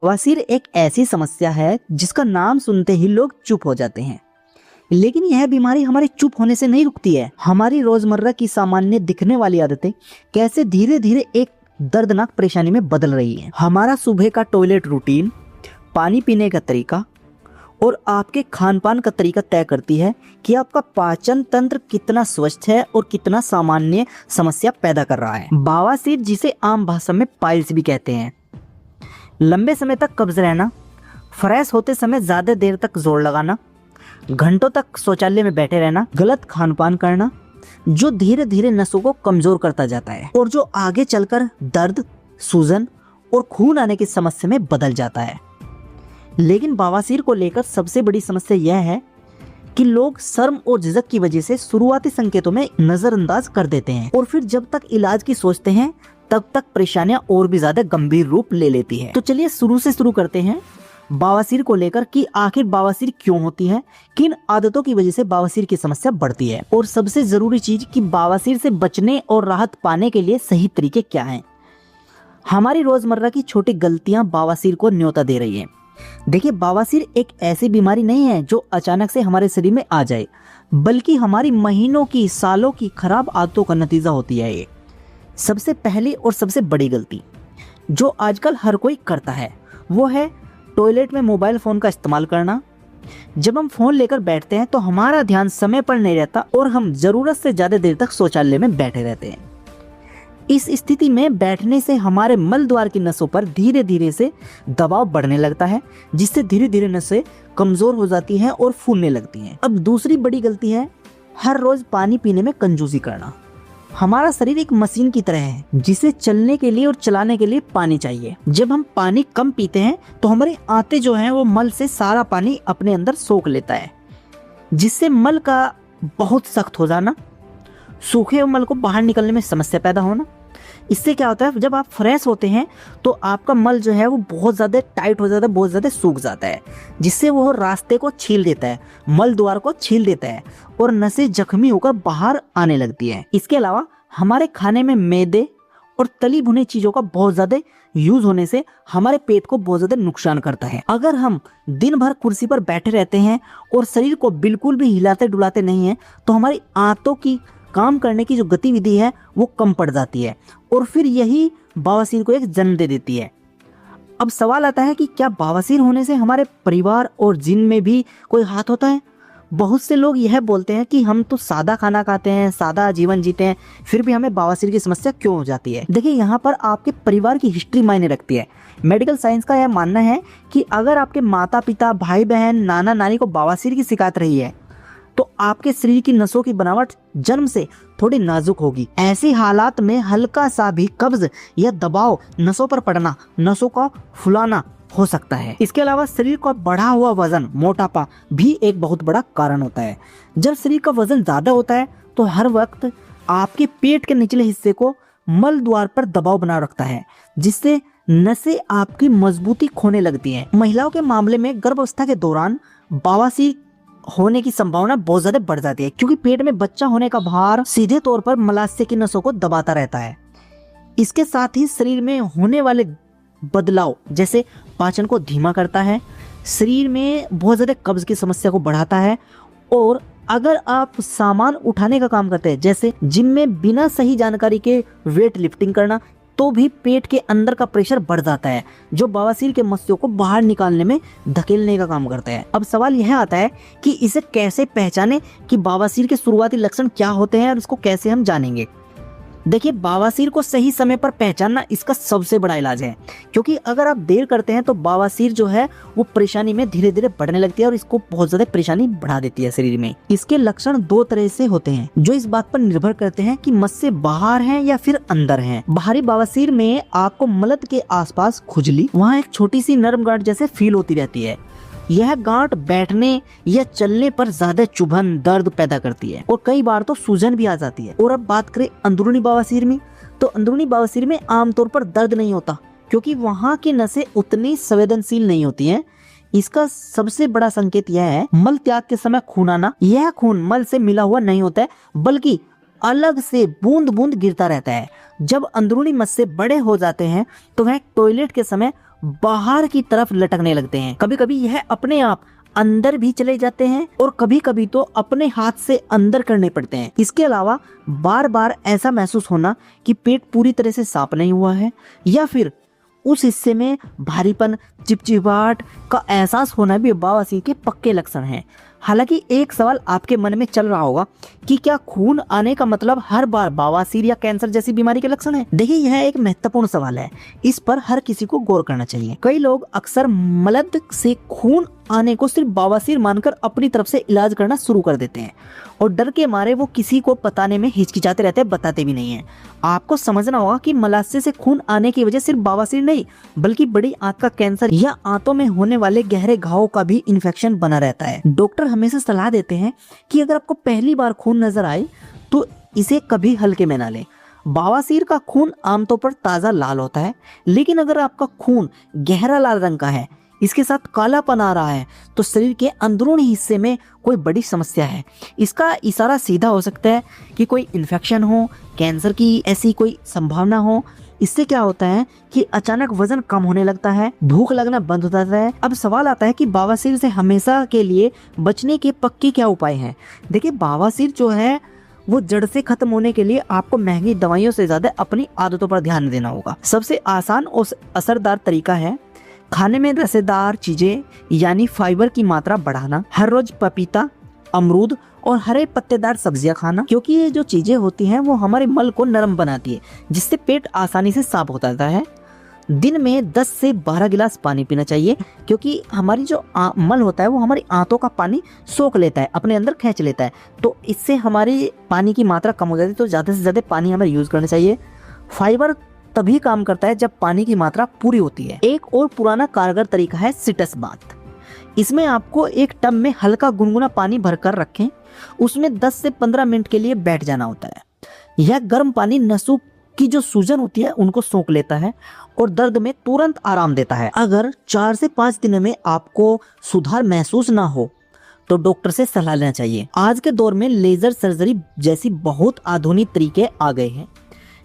बवासीर एक ऐसी समस्या है जिसका नाम सुनते ही लोग चुप हो जाते हैं। लेकिन यह बीमारी हमारे चुप होने से नहीं रुकती है। हमारी रोजमर्रा की सामान्य दिखने वाली आदतें कैसे धीरे धीरे एक दर्दनाक परेशानी में बदल रही हैं। हमारा सुबह का टॉयलेट रूटीन, पानी पीने का तरीका और आपके खान पान का तरीका तय करती है कि आपका पाचन तंत्र कितना स्वस्थ है और कितना सामान्य समस्या पैदा कर रहा है। बवासीर, जिसे आम भाषा में पाइल्स भी कहते हैं, लंबे समय तक कब्ज रहना, फ्रेश होते समय ज्यादा देर तक जोर लगाना, घंटों तक शौचालय में बैठे रहना, गलत खान पान करना, जो धीरे धीरे नसों को कमजोर करता जाता है और जो आगे चलकर दर्द, सूजन और खून आने की समस्या में बदल जाता है। लेकिन बवासीर को लेकर सबसे बड़ी समस्या यह है कि लोग शर्म और झिझक की वजह से शुरुआती संकेतों में नजरअंदाज कर देते हैं और फिर जब तक इलाज की सोचते हैं तब तक परेशानियां और भी ज्यादा गंभीर रूप ले लेती है। तो चलिए शुरू से शुरू करते हैं बवासीर को लेकर कि आखिर बवासीर क्यों होती है, किन आदतों की वजह से बवासीर की समस्या बढ़ती है और सबसे जरूरी चीज कि बवासीर से बचने और राहत पाने के लिए सही तरीके क्या हैं। हमारी रोजमर्रा की छोटी गलतियां बवासीर को न्योता दे रही है। देखिए, बवासीर एक ऐसी बीमारी नहीं है जो अचानक से हमारे शरीर में आ जाए, बल्कि हमारी महीनों की, सालों की खराब आदतों का नतीजा होती है। ये सबसे पहली और सबसे बड़ी गलती जो आजकल हर कोई करता है वो है टॉयलेट में मोबाइल फोन का इस्तेमाल करना। जब हम फोन लेकर बैठते हैं तो हमारा ध्यान समय पर नहीं रहता और हम जरूरत से ज्यादा देर तक शौचालय में बैठे रहते हैं। इस स्थिति में बैठने से हमारे मल द्वार की नसों पर धीरे धीरे से दबाव बढ़ने लगता है, जिससे धीरे धीरे नसें कमजोर हो जाती हैं और फूलने लगती हैं। अब दूसरी बड़ी गलती है हर रोज पानी पीने में कंजूसी करना। हमारा शरीर एक मशीन की तरह है जिसे चलने के लिए और चलाने के लिए पानी चाहिए। जब हम पानी कम पीते हैं तो हमारे आंतें जो हैं वो मल से सारा पानी अपने अंदर सोख लेता है, जिससे मल का बहुत सख्त हो जाना, सूखे मल को बाहर निकलने में समस्या पैदा होना। इससे क्या होता है, जब आप फ्रेश होते हैं तो आपका मल जो है वो बहुत ज्यादा टाइट हो जाता है, बहुत ज्यादा सूख जाता है, जिससे वो रास्ते को छील देता है, मल द्वार को छील देता है और नसें जख्मी होकर बाहर आने लगती है। इसके अलावा हमारे खाने में मैदे और तली भुनी चीजों का बहुत ज्यादा यूज होने से हमारे पेट को बहुत ज्यादा नुकसान करता है। अगर हम दिन भर कुर्सी पर बैठे रहते हैं और शरीर को बिल्कुल भी हिलाते डुलाते नहीं है तो हमारी आंतों की काम करने की जो गतिविधि है वो कम पड़ जाती है और फिर यही बवासीर को एक जन्म दे देती है। अब सवाल आता है कि क्या बवासीर होने से हमारे परिवार और जिन में भी कोई हाथ होता है? बहुत से लोग यह बोलते हैं कि हम तो सादा खाना खाते हैं, सादा जीवन जीते हैं, फिर भी हमें बवासीर की समस्या क्यों हो जाती है? देखिए, यहाँ पर आपके परिवार की हिस्ट्री मायने रखती है। मेडिकल साइंस का यह मानना है कि अगर आपके माता पिता, भाई बहन, नाना नानी को बवासीर की शिकायत रही है तो आपके शरीर की नसों की बनावट जन्म से थोड़ी नाजुक होगी। ऐसे हालात में हल्का सा भी कब्ज या दबाव नसों पर पड़ना, नसों का फुलाना हो सकता है। इसके अलावा शरीर का बढ़ा हुआ वजन, मोटापा भी एक बहुत बड़ा कारण होता है। जब शरीर का वजन ज्यादा होता है तो हर वक्त आपके पेट के निचले हिस्से को मल द्वार पर दबाव बना रखता है, जिससे नसें आपकी मजबूती खोने लगती हैं। महिलाओं के मामले में गर्भावस्था के दौरान बवासीर होने की संभावना बहुत ज्यादा बढ़ जाती है, क्योंकि पेट में बच्चा होने का भार सीधे तौर पर मलाशय की नसों को दबाता रहता है। इसके साथ ही शरीर में होने वाले बदलाव जैसे पाचन को धीमा करता है, शरीर में बहुत ज्यादा कब्ज की समस्या को बढ़ाता है और अगर आप सामान उठाने का काम करते हैं, जैसे जिम में बिना सही जानकारी के वेट लिफ्टिंग करना, तो भी पेट के अंदर का प्रेशर बढ़ जाता है, जो बवासीर के मस्यों को बाहर निकालने में धकेलने का काम करता है। अब सवाल यह आता है कि इसे कैसे पहचाने, कि बवासीर के शुरुआती लक्षण क्या होते हैं और इसको कैसे हम जानेंगे। देखिए, बवासीर को सही समय पर पहचानना इसका सबसे बड़ा इलाज है, क्योंकि अगर आप देर करते हैं तो बवासीर जो है वो परेशानी में धीरे धीरे बढ़ने लगती है और इसको बहुत ज्यादा परेशानी बढ़ा देती है शरीर में। इसके लक्षण दो तरह से होते हैं, जो इस बात पर निर्भर करते हैं कि मस्से बाहर हैं या फिर अंदर हैं। बाहरी बवासीर में आपको मलद के आसपास खुजली, वहाँ एक छोटी सी नरम गांठ जैसे फील होती रहती है। यह गांठ बैठने या चलने पर ज्यादा चुभन, दर्द पैदा करती है और कई बार तो सूजन भी आ जाती है। और अब बात करें अंदरूनी बवासीर में, तो अंदरूनी बवासीर में आमतौर पर दर्द नहीं होता, क्योंकि वहाँ की नसें उतनी संवेदनशील नहीं होती हैं। इसका सबसे बड़ा संकेत यह है मल त्याग के समय खून आना। यह खून मल से मिला हुआ नहीं होता है, बल्कि अलग से बूंद बूंद गिरता रहता है। जब अंदरूनी मस्से बड़े हो जाते हैं तो वह टॉयलेट के समय बाहर की तरफ लटकने लगते हैं। कभी कभी यह अपने आप अंदर भी चले जाते हैं और कभी कभी तो अपने हाथ से अंदर करने पड़ते हैं। इसके अलावा बार बार ऐसा महसूस होना कि पेट पूरी तरह से साफ नहीं हुआ है या फिर उस हिस्से में भारीपन, चिपचिपाहट का एहसास होना भी बवासीर के पक्के लक्षण हैं। हालांकि एक सवाल आपके मन में चल रहा होगा कि क्या खून आने का मतलब हर बार बवासीर या कैंसर जैसी बीमारी के लक्षण है? देखिए, यह एक महत्वपूर्ण सवाल है। इस पर हर किसी को गौर करना चाहिए। कई लोग अक्सर मलद्द से खून आने को सिर्फ बवासीर मानकर अपनी तरफ से इलाज करना शुरू कर देते हैं और डर के मारे वो किसी को बताने में हिचकिचाते रहते हैं, बताते भी नहीं है। आपको समझना होगा कि मलाशय से खून आने की वजह सिर्फ बवासीर नहीं बल्कि बड़ी आंत का कैंसर या आंतों में होने वाले गहरे घावों का भी इन्फेक्शन बना रहता है। डॉक्टर हमेशा सलाह देते हैं कि अगर आपको पहली बार खून नजर आए तो इसे कभी हल्के में ना लें। बवासीर का खून आमतौर पर ताज़ा लाल होता है, लेकिन अगर आपका खून गहरा लाल रंग का है, इसके साथ कालापन आ रहा है, तो शरीर के अंदरूनी हिस्से में कोई बड़ी समस्या है। इसका इशारा सीधा हो सकता है कि कोई इन्फेक्शन हो, कैंसर की ऐसी कोई संभावना हो। इससे क्या होता है कि अचानक वजन कम होने लगता है, भूख लगना बंद हो जाता है। अब सवाल आता है कि बवासीर से हमेशा के लिए बचने के पक्के क्या उपाय हैं? देखिए, बवासीर जो है वो जड़ से खत्म होने के लिए आपको महंगी दवाइयों से ज्यादा अपनी आदतों पर ध्यान देना होगा। सबसे आसान और असरदार तरीका है खाने में रसेदार चीजें यानी फाइबर की मात्रा बढ़ाना। हर रोज पपीता, अमरूद और हरे पत्तेदार सब्जियां खाना, क्योंकि ये जो चीजें होती हैं वो हमारे मल को नरम बनाती है, जिससे पेट आसानी से साफ हो जाता है। दिन में 10 से 12 गिलास पानी पीना चाहिए, क्योंकि हमारी जो मल होता है वो हमारी आंतों का पानी सोख लेता है, अपने अंदर खींच लेता है, तो इससे हमारी पानी की मात्रा कम हो जाती है। तो ज़्यादा से ज़्यादा पानी हमें यूज़ करना चाहिए। फाइबर तभी काम करता है जब पानी की मात्रा पूरी होती है। एक और पुराना कारगर तरीका है सिटस बाथ। इसमें आपको एक टब में हल्का गुनगुना पानी भरकर रखें, उसमें 10 से 15 मिनट के लिए बैठ जाना होता है। यह गर्म पानी नसों की जो सूजन होती है उनको सोख लेता है और दर्द में तुरंत आराम देता है। अगर 4 से 5 दिनों में आपको सुधार महसूस ना हो तो डॉक्टर से सलाह लेना चाहिए। आज के दौर में लेजर सर्जरी जैसी बहुत आधुनिक तरीके आ गए हैं,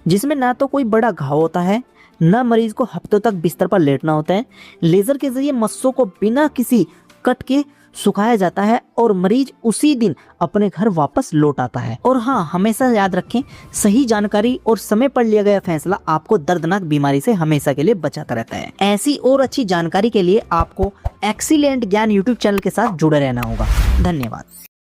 जिसमें ना तो कोई बड़ा घाव होता है, न मरीज को हफ्तों तक बिस्तर पर लेटना होता है। लेजर के जरिए मस्सों को बिना किसी कट के सुखाया जाता है और मरीज उसी दिन अपने घर वापस लौट आता है। और हाँ, हमेशा याद रखें, सही जानकारी और समय पर लिया गया फैसला आपको दर्दनाक बीमारी से हमेशा के लिए बचाता रहता है। ऐसी और अच्छी जानकारी के लिए आपको एक्सीलेंट ज्ञान यूट्यूब चैनल के साथ जुड़े रहना होगा। धन्यवाद।